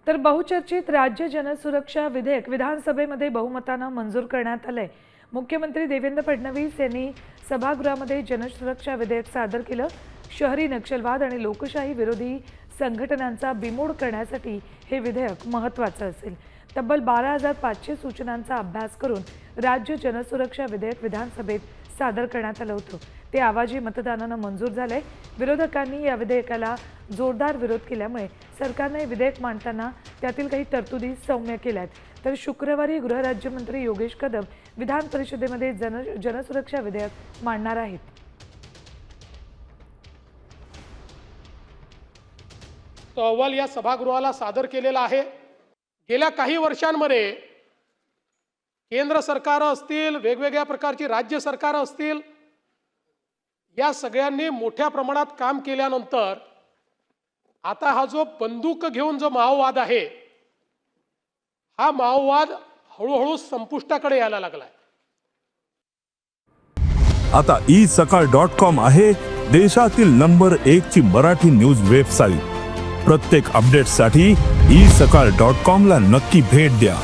तर बहुचर्चित राज्य जनसुरक्षा विधेयक विधानसभेमध्ये बहुमतानं मंजूर करण्यात आलंय। मुख्यमंत्री देवेंद्र फडणवीस यांनी सभागृहामध्ये जनसुरक्षा विधेयक सादर केलं। शहरी नक्षलवाद आणि लोकशाही विरोधी संघटनांचा बिमोड करण्यासाठी हे विधेयक महत्त्वाचं असेल। तब्बल 12,500 सूचनांचा अभ्यास करून राज्य जनसुरक्षा विधेयक विधानसभेत सादर करण्यात आलं होतं। ते आवाजी मतदानानं मंजूर झालंय। विरोधकांनी या विधेयकाला जोरदार विरोध केल्यामुळे सरकारने विधेयक मांडताना त्यातील काही तरतुदी सौम्य केल्यात। तर शुक्रवारी गृहराज्यमंत्री योगेश कदम विधान परिषदेमध्ये जनसुरक्षा विधेयक मांडणार आहेत। तो अहवाल या सभागृहाला सादर केलेला आहे। गेल्या काही वर्षांमध्ये केंद्र सरकार असतील, वेगवेगळ्या प्रकारची राज्य सरकार असतील, या सगळ्यांनी मोठ्या प्रमाणात काम केल्यानंतर आता हा जो बंदूक घेऊन जो माओवाद आहे, हा माओवाद हळूहळू संपुष्टाकडे यायला लागलाय। आता isakal.com आहे देशातील नंबर 1 ची मराठी न्यूज वेबसाईट। प्रत्येक अपडेटसाठी isakal.com ला नक्की भेट द्या।